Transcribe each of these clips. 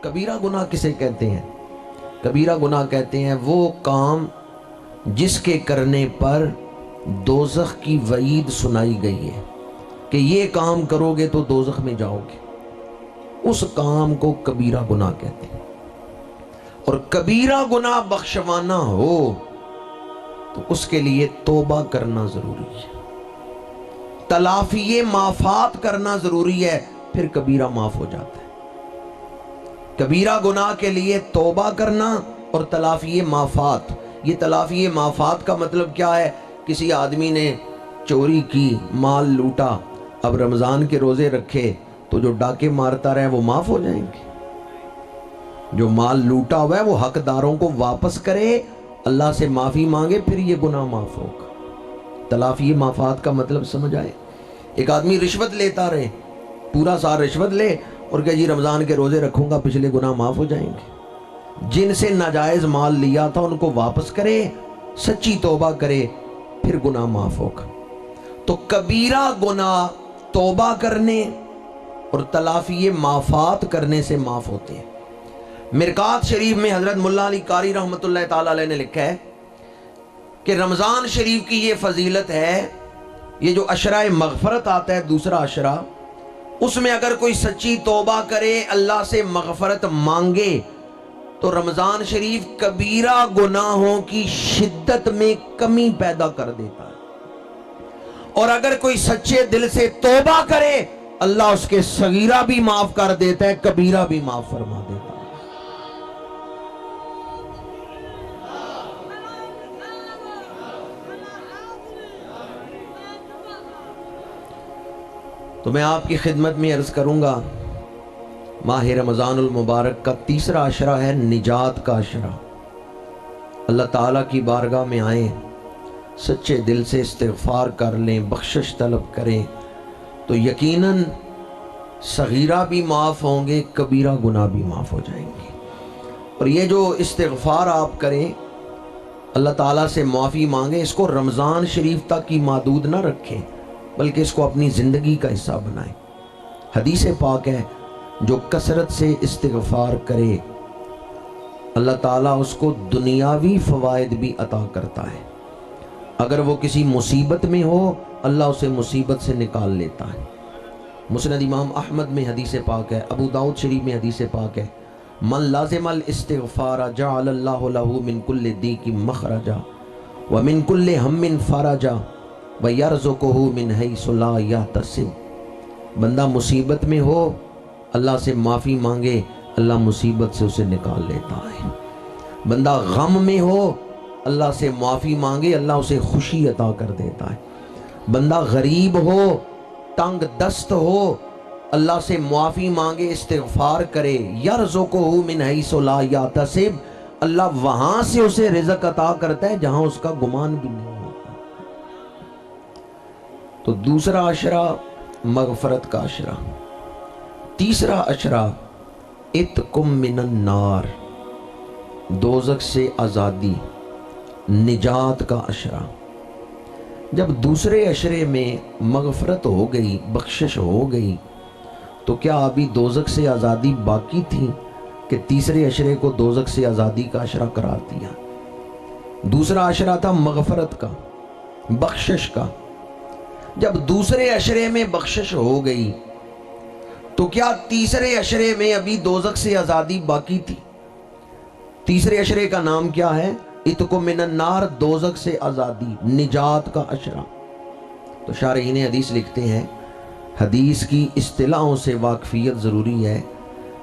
کبیرہ گناہ کسے کہتے ہیں؟ کبیرہ گناہ کہتے ہیں وہ کام جس کے کرنے پر دوزخ کی وعید سنائی گئی ہے کہ یہ کام کرو گے تو دوزخ میں جاؤ گے، اس کام کو کبیرہ گناہ کہتے ہیں۔ اور کبیرہ گناہ بخشوانا ہو تو اس کے لیے توبہ کرنا ضروری ہے، تلافی معافات کرنا ضروری ہے، پھر کبیرہ معاف ہو جاتا ہے۔ کبیرہ گناہ کے لیے توبہ کرنا اور تلافی معافات۔ یہ تلافی معافات کا مطلب کیا ہے؟ کسی آدمی نے چوری کی، مال لوٹا، اب رمضان کے روزے رکھے تو جو ڈاکے مارتا رہے وہ معاف ہو جائیں گے؟ جو مال لوٹا ہوا ہے وہ حقداروں کو واپس کرے، اللہ سے معافی مانگے، پھر یہ گناہ معاف ہوگا۔ تلافی معافات کا مطلب سمجھ آئے؟ ایک آدمی رشوت لیتا رہے، پورا سال رشوت لے اور کہ جی رمضان کے روزے رکھوں گا پچھلے گناہ معاف ہو جائیں گے۔ جن سے ناجائز مال لیا تھا ان کو واپس کرے، سچی توبہ کرے، پھر گناہ معاف ہوگا۔ تو کبیرہ گناہ توبہ کرنے اور تلافی معافات کرنے سے معاف ہوتے ہیں۔ مرقات شریف میں حضرت ملا علی قاری رحمۃ اللہ تعالی علیہ نے لکھا ہے کہ رمضان شریف کی یہ فضیلت ہے، یہ جو عشرہ مغفرت آتا ہے دوسرا عشرہ، اس میں اگر کوئی سچی توبہ کرے، اللہ سے مغفرت مانگے تو رمضان شریف کبیرہ گناہوں کی شدت میں کمی پیدا کر دیتا ہے، اور اگر کوئی سچے دل سے توبہ کرے اللہ اس کے صغیرہ بھی معاف کر دیتا ہے، کبیرہ بھی معاف فرما دیتا ہے۔ تو میں آپ کی خدمت میں عرض کروں گا، ماہ رمضان المبارک کا تیسرا عشرہ ہے نجات کا عشرہ۔ اللہ تعالیٰ کی بارگاہ میں آئیں، سچے دل سے استغفار کر لیں، بخشش طلب کریں تو یقیناً صغیرہ بھی معاف ہوں گے، کبیرہ گناہ بھی معاف ہو جائیں گے۔ اور یہ جو استغفار آپ کریں، اللہ تعالیٰ سے معافی مانگیں، اس کو رمضان شریف تک ہی محدود نہ رکھیں بلکہ اس کو اپنی زندگی کا حصہ بنائیں۔ حدیث پاک ہے جو کثرت سے استغفار کرے اللہ تعالیٰ اس کو دنیاوی فوائد بھی عطا کرتا ہے۔ اگر وہ کسی مصیبت میں ہو اللہ اسے مصیبت سے نکال لیتا ہے۔ مسند امام احمد میں حدیث پاک ہے، ابو داؤد شریف میں حدیث پاک ہے، من لازم الاستغفار جعل اللہ له من كل ضیق مخرجا ومن كل ہم فرجا وَيَرْزُقُهُ مِنْ حَيْثُ لَا يَحْتَسِبُ۔ بندہ مصیبت میں ہو اللہ سے معافی مانگے، اللہ مصیبت سے اسے نکال لیتا ہے۔ بندہ غم میں ہو اللہ سے معافی مانگے، اللہ اسے خوشی عطا کر دیتا ہے۔ بندہ غریب ہو، تنگ دست ہو، اللہ سے معافی مانگے، استغفار کرے، یرزقہ من حیث لا یحتسب، اللہ وہاں سے اسے رزق عطا کرتا ہے جہاں اس کا گمان بھی نہیں ہوتا۔ تو دوسرا عشرہ مغفرت کا عشرہ، تیسرا عشرہ اتقم من النار، دوزخ سے آزادی، نجات کا عشرہ۔ جب دوسرے عشرے میں مغفرت ہو گئی، بخشش ہو گئی، تو کیا ابھی دوزخ سے آزادی باقی تھی کہ تیسرے عشرے کو دوزخ سے آزادی کا عشرہ قرار دیا؟ دوسرا عشرہ تھا مغفرت کا، بخشش کا۔ جب دوسرے عشرے میں بخشش ہو گئی تو کیا تیسرے عشرے میں ابھی دوزخ سے آزادی باقی تھی؟ تیسرے عشرے کا نام کیا ہے؟ اتقو من النار، دوزخ سے آزادی، نجات کا عشرہ۔ تو شارحین حدیث لکھتے ہیں حدیث کی اصطلاحوں سے واقفیت ضروری ہے۔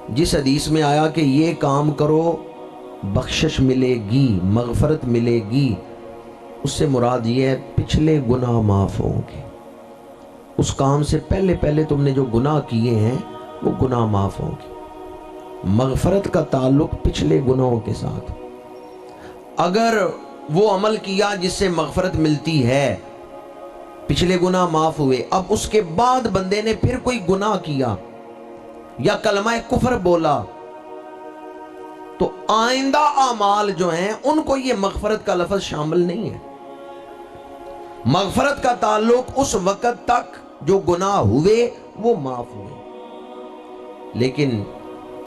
جس حدیث میں آیا کہ یہ کام کرو بخشش ملے گی، مغفرت ملے گی، اس سے مراد یہ ہے پچھلے گناہ معاف ہوں گے۔ اس کام سے پہلے پہلے تم نے جو گناہ کیے ہیں وہ گناہ معاف ہوں گے۔ مغفرت کا تعلق پچھلے گناہوں کے ساتھ۔ اگر وہ عمل کیا جس سے مغفرت ملتی ہے، پچھلے گناہ معاف ہوئے، اب اس کے بعد بندے نے پھر کوئی گناہ کیا یا کلمہ کفر بولا، تو آئندہ اعمال جو ہیں ان کو یہ مغفرت کا لفظ شامل نہیں ہے۔ مغفرت کا تعلق اس وقت تک جو گناہ ہوئے وہ معاف ہوئے، لیکن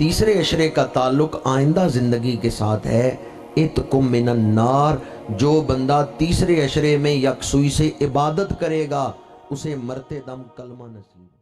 تیسرے اشرے کا تعلق آئندہ زندگی کے ساتھ ہے۔ اتقم من النار، جو بندہ تیسرے اشرے میں یکسوئی سے عبادت کرے گا اسے مرتے دم کلمہ نصیب۔